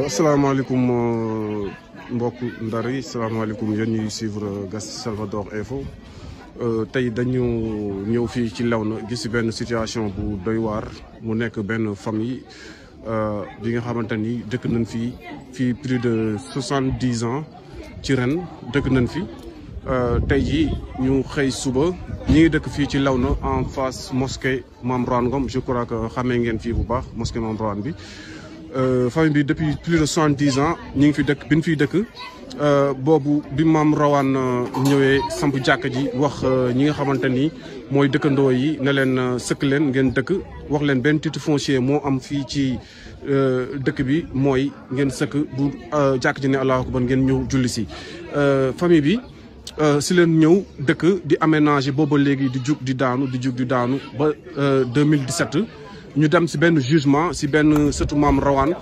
asalaamaaleykum mbokk Ndar yi asalaamaaleykum yéen ñuy suivre Gas Salvador Info tey dañu ñëw fii ci Léona gis benn situation bu doy waar mu nekk benn famille bi nga xamante ni dëkk nañ fii plus de 70 ans ci ren dëkk nañ fi tey jii ñu xëy suba ñi ngi dëkk fii ci Léona en face mosquée Mame Roane Ngom je crois que xamee ngeen fii bu baax mosquée Mame Roane bi. famille bi depuis plus de 70 ans ñi ngi fi dëkk bi ñu fiy dëkk boobu bi Mame Roane ñëwee samp jàkka ji wax ñi nga xamante ni mooy dëkkandoo yi ne leen sëkk leen ngeen dëkk wax leen benn titre foncier moo am fii ci dëkk bi mooy ngeen sëkk bu jàkka ji ne Allahu akbar ngeen ñëw julli si famille bi si leen ñëw dëkk di aménager booba léegi di jug di daanu ba 2017 ñu dem si benn jugement si benn sëtu Mame Roane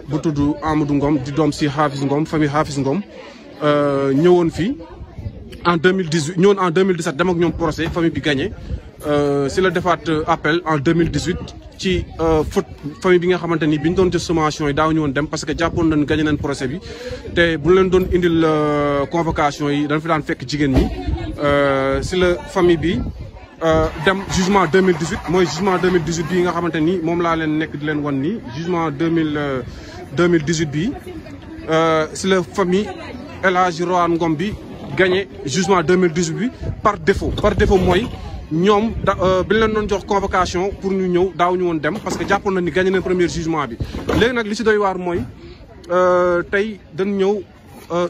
bu tudd Amadou Ngom di doom si Hafiz Ngom famille Hafiz Ngom ñëwoon fii en 2018 ñëwoon en 2017 dem ak ñoom procès famille bi gagné si la defaat appel en 2018 ci faute famille bi nga xamante ni bi ñu doon jël sommation yi daaw ñu woon dem parce que jàppoon nañu gagné nañ procès bi te bu leen doon indil convocation yi dañ fi daan fekk jigéen ñi si la famille bi dem jugement 2018 mooy jugement 2018 bii nga xamante ni moom laa leen nekk di leen wan nii jugement 2018 bii si la famille El Hadji Roane Ngom bi gagné jugement 2018 bi par défaut mooy ñoom bi leen doon jox convocation pour ñu ñëw daaw ñu woon dem parce que jàppoon na ni gagné nañ premier jugement bi léegi nag li si doy waar mooy tey dañ ñëw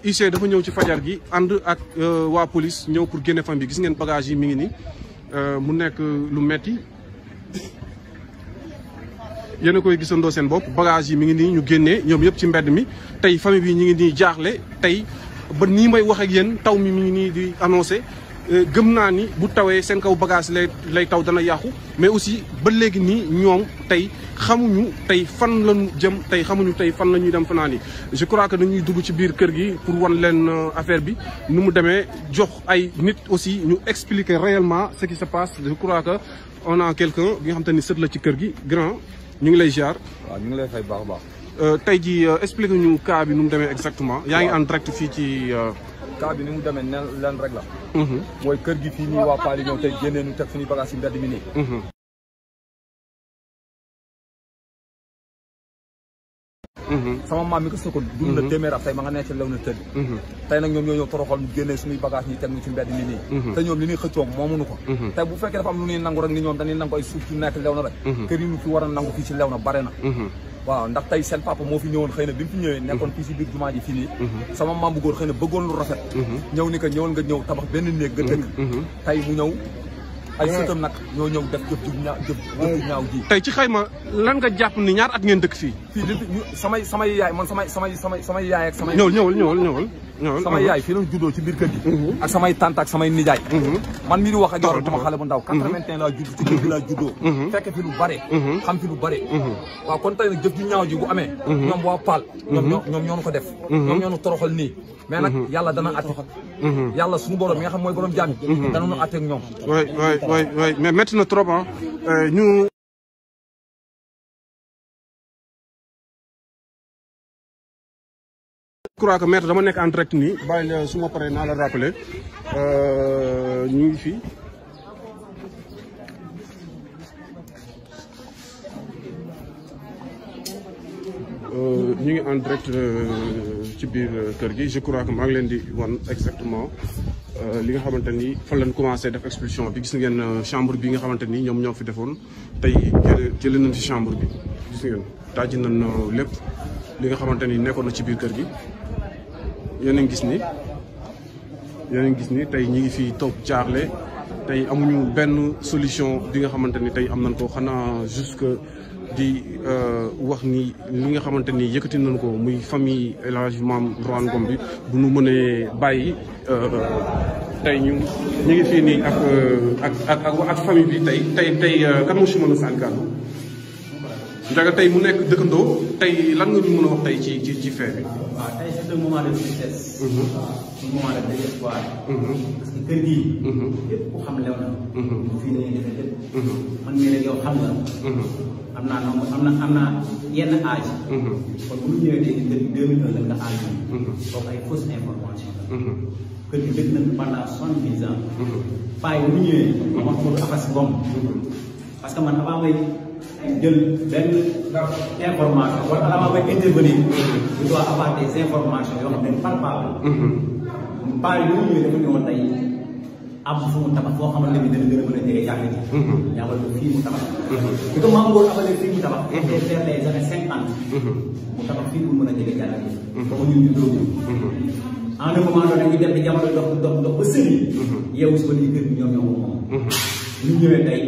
UC dafa ñëw ci fajar gi ànd ak waa police ñëw pour génne famille bi gis ngeen bagage yi mi ngi nii mu nekk lu metti yéen a koy gisandoo seen bopp bagage yi mi ngi nii ñu génnee ñoom yëpp ci mbedd mi tey famille bi ñu ngi nii jaaxle tey ba nii may wax ak yéen taw mi ngi nii di annoncé gëm naa ni bu tawee seen kaw bagage lay taw dana yàqu mais aussi ba léegi nii ñoom tey xamuñu tey fan lañu jëm tey xamuñu tey fan la ñuy dem fanaan yi je crois que dañuy dugg ci biir kër gi pour wan leen affaire bi nu mu demee jox ay nit aussi ñu expliquer réellement ce qui se passe je crois que on a quelqu'un bi nga xam te ni sët la ci kër gi grand ñu ngi lay ziar. waaw ñu ngi lay fay baax a baax. tey jii expliquer ñu cas bi nu mu demee exactement. yaa ngi en direct fii ci. cas bi ni mu demee leen rek la. mooy kër gi fii nii waa Paali ñëw tey génnee ñu teg suñuy bagage yi mbedd mi nii. sama maam mi ko sëkkoon dund na téeméer at tey ma nga nekk Léona tëdd tey nag ñoom ñoo ñëw toroxal ñu génnee suñuy bagage ñi teg ñu ci mbedd mi nii te ñoom li ñuy xëccoo moomuñu ko tey bu fekkee dafa am lu ñuy nangu rek ni ñoom dañuy nangu ay suuf yu nekk Léona rek kër yi ñu fi war a nangu fii ci Léona bare na waaw ndax tey seen papa moo fi ñëwoon xëy na bi mu fi ñëwee nekkoon fii si biir jumaa ji fii nii sama maam bu góor xëy na bëggoon lu rafet ñëw ni ko ñëwal nga ñëw tabax benn néeg nga dëkk tey mu ñëw ay sëtam nag ñoo ñëw def jëf ju ñaaw ji tey ci xayma lan nga jàpp ni ñaar at ngeen dëkk fii samay yaay man samay yaay ak samay ñëwal samay yaay fii lañ juddoo ci biir kër gi ak samay tante ak samay nijaay man mii di wax ak yow dama xale bu ndaw 81 laa judd ci kër gi laa juddoo fekk fi lu bare xam fi lu bare waaw kon tey nag jëf ju ñaaw ji bu amee ñoom waa Paal ñoom ñoo ko def ñoom ñoo toroxal nii mais nag yàlla dana atte yàlla suñu borom mi nga xam mooy borom jaam dana nu atte ak ñoom waay mais métti na trop ñu je crois que maître dama nekk en direct nii bàyyi la su ma paree naa la rappeler ñu ngi fii ñu ngi en direct ci biir kër gi je crois que maa ngi leen di wan exactement li nga xamante ni fan lañ commencé def expulsion bi gis ngeen chambre bi nga xamante ni ñoom ñoo fi defoon tey jëlee nañ ci chambre bi gis ngeen daaji nañ lépp li nga xamante ni nekkoon na ci biir kër gi yéen a ngi gis ni tey ñi ngi fi toog jaaxle tey amuñu benn solution bi nga xamante ni tey am nañ ko xanaa jusque di wax ni li nga xamante ni yëkkati nañ ko muy famille El Hadji Mame Roane Ngom bi bu nu mënee bàyyi tey ñu ngi fii nii ak famille bi tey kan moo si mën a sànni kàddu Ndiaga tey mu nekk dëkkandoo tey lan nga ñu mën a wax tey ci fee bi. waaw tey c'est un moment de tristesse. un moment de désespoir. parce que kër gii. lépp ku xam lew na. fii la ñuy defee lépp. man mii rek yow xam nga. am naa yenn âge. kon bu ñu ñëwee tey depuis 2001 la nga âge. kooku ay fausse information la. kër gi dëkk na pendant 70 ans. paa yi bu ñu ñëwee. wax ko du afas ngom. parce que man avant may jël benn information wala avant may intervenir. je dois avoir des informations yoo xam ne palpable. paa yi bu ñu ñëwee dafa ñëwoon tey am fu mu tabax boo xamante ni dana gën a mën a jege jàkk ji. yàlla ko fii mu tabax. bi ko maam Ngor amalee fii mu tabax. c'était vers les années 50. mu tabax fii pour mën a jege jàkk ji. comme ñun ñu doon en un moment donné ñu dem di jamono dox ba sëni. yeewu si ba nii kër gi ñoom ñoo ko moom. ñu ñëwee tey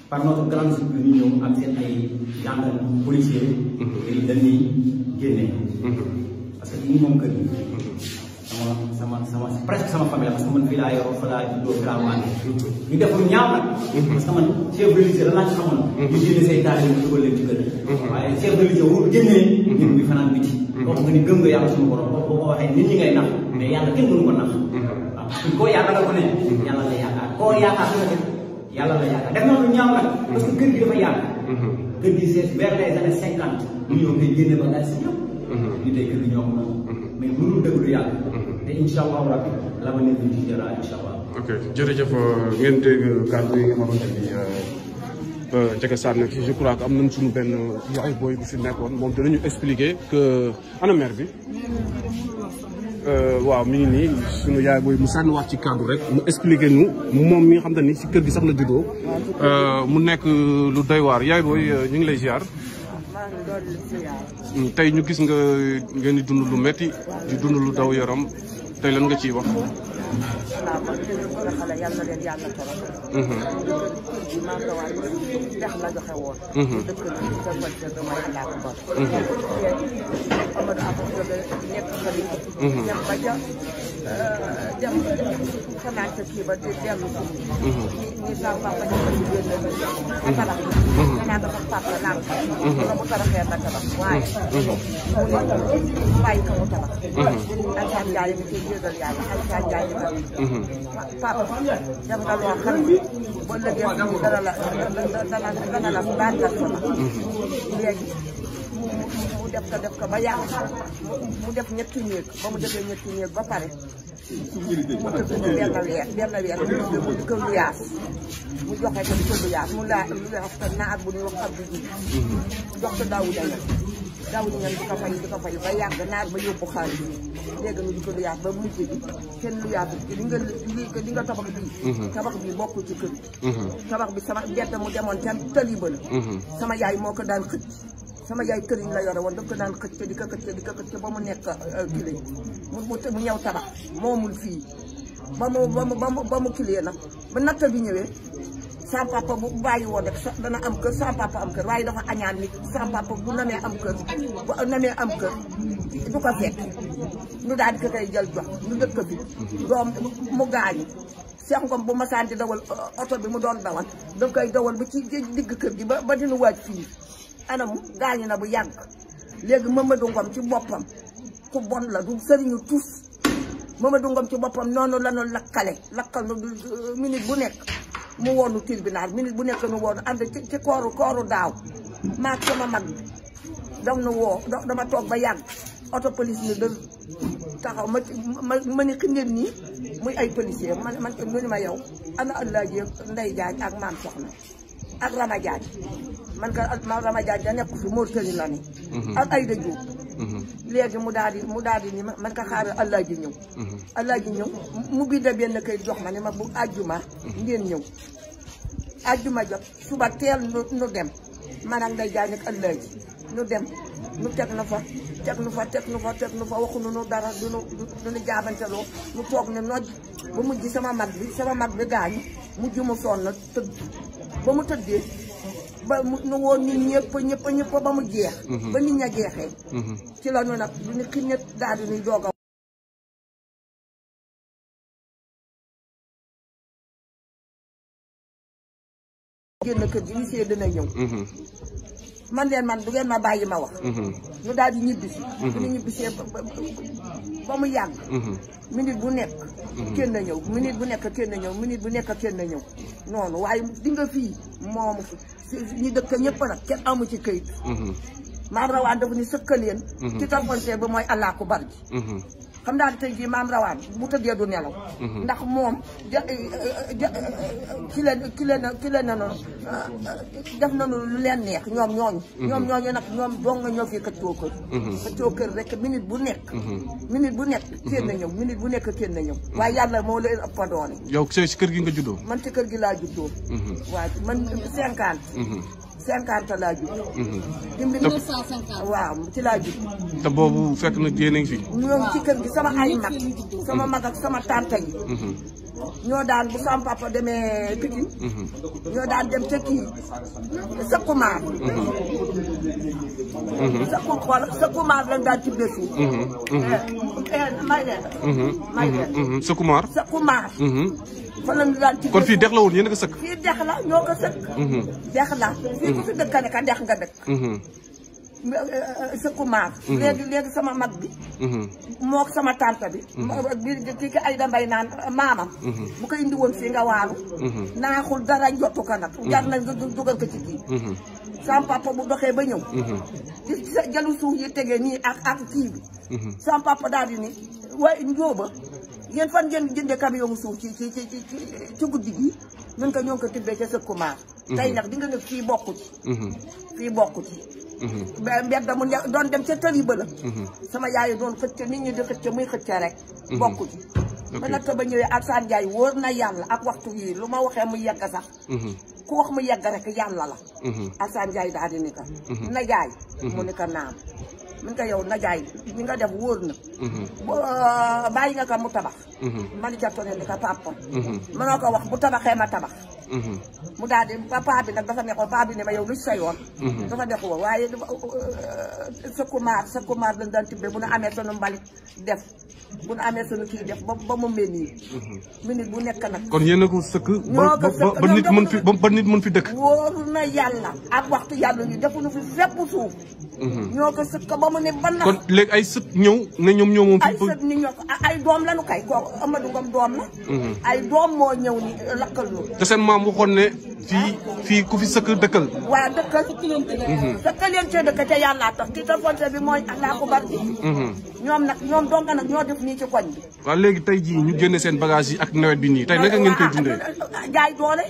par notre grande surprise ñu ñëw ak seen ay gendarme policier yi dañuy génne. parce que ñi moom kër gi. sama presque sama famille la parce que man fii laa yoroo fa laa juddoo fi laa màggee. ñu def lu ñaaw nag. parce que man chef religieux la laa ci xamoon. ñu génne say taal yi ñu dugal leen ci kër. waaye chef religieux wóor génnee. nit ñi fanaan biti. wax nga ni gëm nga yàlla suñu borom boo ko waxee nit ñi ngay nax. mais yàlla kenn mënu ko nax. waaw suñ koo yaakaar ko ne. yàlla la yaakaar koo yaakaar su ne yàlla la yaakaar def na lu ñaaw nag. parce que kër gi dafa yàgg. kër gi c'est vers les années 50. ñu ñëw koy génne ba daal si ñëpp. ñu tey kër gi ñoo ko moom. mais mënul dëgg lu yàlla. te incha allahu rabbi la ma nekk ci jëra incha allah. ok jërëjëf ngeen dégg kàddu yi nga xamante ni Ndiaga Sané je crois que am nañ suñu benn yaay booy bu fi nekkoon moom dinañu expliquer que ana mère bi. waaw mi ngi nii suñu yaay booy mu sànniwaat ci kàddu rek mu expliquer ñu moom mi nga xam te ni si kër gi sax la juddoo mu nekk lu doy waar yaay booy ñu ngi lay ziar. tey ñu gis nga ngeen di dund lu metti di dund lu daw yaram tey lan nga ciy wax. waaw man de ñu ko xale yàlla na leen yàlla torom. kër gi maa ngi ko wax dex la joxe woon. dëkk na ci sa bëj sa dama yàlla ko bor. Amadou Abou jóge nekk xarit. dem ba ja dem fanaan sa kii ba dellu si. ñi sa papa ñu ko ci génne a tabax. danaa ko sax papa lànk. nga mu tabaxee ba tabax waaye. mu bàyyi ko mu tabax. Alsaan Njaay mi ci jégal yàlla Alsaan Njaay papa def nga loo xam ne ba léegi dana la baal la solo léegi mu def ko ba yàq mu def ñetti néeg ba mu defee ñetti néeg ba pare mu tëgg ko benn weer mu di ko luyaas mu joxe ko di ko luyaas mu luyaas ko naar bu ñuy wax Abdou Diouf jox ko Daouda ñan di ko fay ba yàgg naar ba yóbbu xaalis léegi ñu di ko luyaas ba mujj bi kenn luyaatu ci li nga tabax bii bokkul ci kër tabax bi sama gerte mu demoon ca tali ba la sama yaay moo ko daan xëcc sama yaay këriñ la yore woon daf ko daan xëcc di ko xëcc ba mu nekk kile mu ñëw tabax moomul fii ba mu kilee nag ba natta bi ñëwee sama papa bu bàyyi woon rek dana am kër sama papa am kër waaye dafa añaan nit sama papa bu namee am kër du ko fekk ñu daal di ko koy jël jox ñu dëkk bi doom mu gaañu Cheikh Ngom bu masaan di dawal oto bi mu doon dawal daf koy dawal ba ci digg kër gi ba dina waaj fii anam gaañu na bu yàgg léegi Mamadou Ngom ci boppam ku bon la du sëriñu tous Mamadou Ngom ci boppam noonu la ñu lakkal nu minute bu nekk mu woonu tribunal minute bu nekk nu woonu ànd ci kooru daaw maag sama mag dam na woo dama toog ba yàgg auto police ni da taxaw ma ni xindeen nii muy ay policier man mu ni ma yow ana Alaaji Ndey Jaañ ak maam soxna ak Rama Jaañ man ka Rama Jaañ da nekk fi Mauritanie la ni ak Ayda Diouf léegi mu daal di ni man ka xaaral Alaaji ñëw mu bind benn kay jox ma ne ma bu àjjuma ngeen ñëw àjjuma jot suba teel nu dem man ak Ndey Jaañ ak Alaaji nu dem nu teg nu fa waxuñu nu dara duñu jaabanteloo nu toog ne noj ba mujj sama mag bi gaañu mujj mu sonn tëdd ba mu tëddee ba nu woon nit ñëpp ba mu jeex ba nit ña jeexee ci la nu nag duñu xinnet daal di nuy doog a génn kër gi huissier dina ñëw man leen man du ngeen ma bàyyi ma wax. ñu daal di ñibbisi. bu ñu ñibbisee ba mu yàgg. minute bu nekk. kenn ñëw minute bu nekk kenn ñëw minute bu nekk kenn ñëw noonu waaye di nga fii moomu ñu dëkk ñëpp nag kenn amu ci këyit. maam rawaan dafa ni sëkkaleen. ci tarfonsee ba mooy allah ku bari ji. xam naa ne tey jii maam rawaan bu tëddee du nelaw. ndax moom ki leen na noonu def nañu lu leen neex ñoom ñooñu. ñoom ñooñu nag ñoom dong nga ñoo fi xëccoo kër. xëccoo kër rek minute bu nekk. minute bu nekk kenn na ñëw minute bu nekk kenn na ñëw. waaye yàlla moo leen ëpp a doole. yow si kër gi nga juddoo. man ci kër gi laa juddoo. waaw man 50 laa judd. 1950 waaw ci laa judd. te boobu fekk na yéen a ngi fi. ñoom ci kër gi sama ay mag sama mag ak sama tante yi. ñoo daan bu sama papa demee Pikine. ñoo daan dem ca kii Sakkumaar. Sakkumaar lañ daan tibbee fii. may leen. Sakkumaar. Sakkumaar. fa lañu daan tibbee kon fii dex la woon yéen a ko sëkk. fii dex la ñoo ko sëkk. dex la fii ku fi dëkk ka dex nga dëkk. Sakkumaar. léegi sama mag bi. mook sama tante bi. kii ay dambay naan maamam. bu ko indi woon fii nga waalu. naaxul dara njottu ko nag. jar na nga dugal ko ci kii. sama papa bu doxee ba ñëw. jalu suuf yi tegee nii ak kii bi. sama papa daal di ni waaye njóoba yéen fan ngeen jëndee camion mu suuf ci guddi gi ñun ko ñoo ko tibbee ca Sakkumaar. tey nag di nga ne fii bokku ci. fii bokku ci. mbedd mu doon dem ca tëri ba la. sama yaay doon xëcc nit ñi di xëcc muy xëcc rek. bokku ci. ba nag ba ñëwee Alassane Ndiaye wóor na yàlla ak waxtu yii lu ma waxee mu yegg sax. ku wax mu yegg rek yàlla la. Alassane Ndiaye daal di ni ko. na jaay. mu ni ko naam. mun ko yow na jaay li nga def wóor na. bàyyi nga ko mu tabax. man ca tone ni ko papa. mënoo ko wax bu tabaxee ma tabax. mu daal di papa bi nag dafa nekkoon papa bi ne ma yow lu sa yoon. dafa nekk woon waaye Sakkumaar lañ daan tibbee bu nu amee sunu mbalit def bu nu amee sunu kii def ba mu mel nii. minute bu nekk nag. kon yéen a ko sëkk. ba nit mën fi dëkk. wóoru na yàlla ak waxtu yàlla ñu defuñu fi fépp suuf. ñoo ko sëkk ba mu ne ba nax. kon léegi ay sët ñëw ne ñoom ñoo moom. ay sët ni ñoo ko ay doom lañu kay kooku Amadou Ngom doom la. ay doom moo ñëw ni lakkal ñu. te seen maam waxoon ne fii ku fi sëkk dëkkal. waaw dëkkal. sëkkal leen cee dëkk te yàlla tax ci fonte bi mooy allah ko barki. ñoom dong nag ñoo def nii ci koñ bi. waaw léegi tey jii ñu génne seen bagage yi ak nawet bi nii tey naka ngeen koy dundee. jaay doole.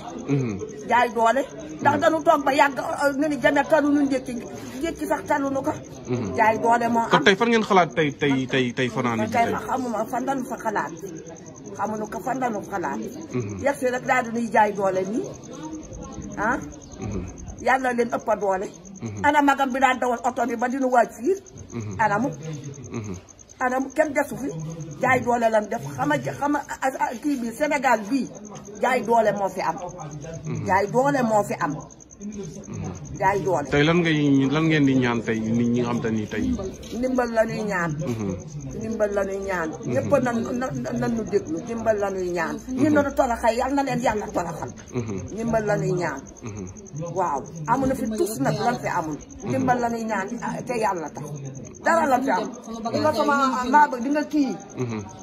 jaay doole ndax dañu toog ba yàgg nga ni jame talu ñu njëkki sax talu nu ko. jaay doole moo am. kon tey fan ngeen xalaat tey fanaan ji tey. xamuma fan dañu fa xalaat xamuñu ko fan dañu xalaat. yegg si rek daal di nuy jaay doole nii ah. yàlla leen ëpp a doole. ana magam bi daan dawal oto bi ba dinu waaj fii. anamu kenn desu fi jaay doole lan def xama kii bi Sénégal bii jaay doole moo fi am. jaay doole moo fi am. jaay doole. tey lan ngeen di ñaan tey nit ñi nga xam te ni tey. ndimbal la ñuy ñaan. ndimbal la ñuy ñaan. ñëpp nan ñu déglu ndimbal la ñuy ñaan. ñu doon toroxal yal na leen yàlla toroxal. ndimbal la ñuy ñaan. waaw amuñu fi tus nag lan fi amul. ndimbal la ñuy ñaan te yàlla tax dara lan fi am. di nga sama maa bëgg di nga kii.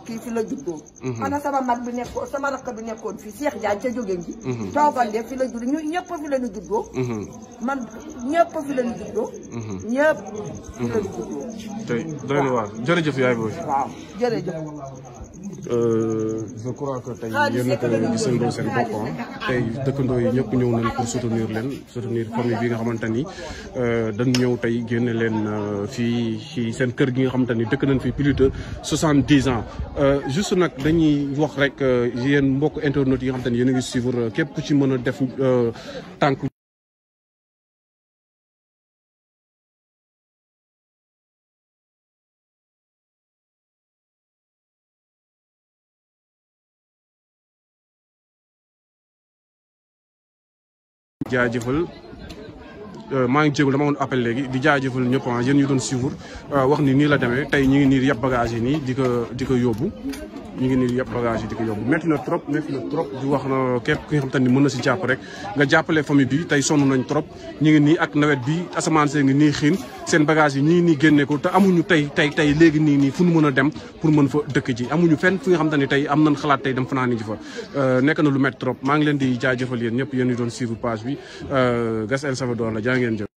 kii fi la juddoo. ana sama mag bi nekkoon sama rakk bi nekkoon fii Cheikh Diagne ca jógeen ji. toogal de fi la judd ñu ñëpp fi la ñu juddoo. man ñëpp fi la ñu juddoo. ñëpp fi la ñu juddoo. tey doy na waar jërëjëf yaay booy. waaw jërëjëf. je crois que tey yéen a ko gisandoo seen bopp tey dëkkandoo yi ñëpp ñëw nañ pour soutenir famille bi nga xamante ni dañ ñëw tey génne leen fii ci seen kër gi nga xamante ni dëkk nañ fi plus de 70 ans. juste nag dañuy wax rek yéen mbokk internautes yi nga xamante ni yéen a ngi suivre képp ku ci mën a def tànk. jaajëfal maa ngi jégalu dama woon appel léegi di jaajëfal ñëpp yéen ñu doon suivre wax ni nii la demee tey ñu ngi nii yëpp bagage yi nii di ko yóbbu ñu ngi nii yëpp bagage yi di ko yóbbu métti na trop di wax na képp ki nga xam te ni mën na si jàpp rek nga jàppale famille bi tey sonn nañ trop ñu ngi nii ak nawet bi asamaan see ngi nii xiin seen bagage yi ñu ngi nii génne ko te amuñu tey léegi nii fu ñu mën a dem pour mën fa dëkk ji amuñu fenn fi nga xam te ni tey am nañ xalaat tey dem fanaan ji fa nekk na lu métti trop maa ngi leen di jaajëfal yéen ñëpp yéen ñu doon suivre page bi Gas El Salvador la jaa ngeen jëf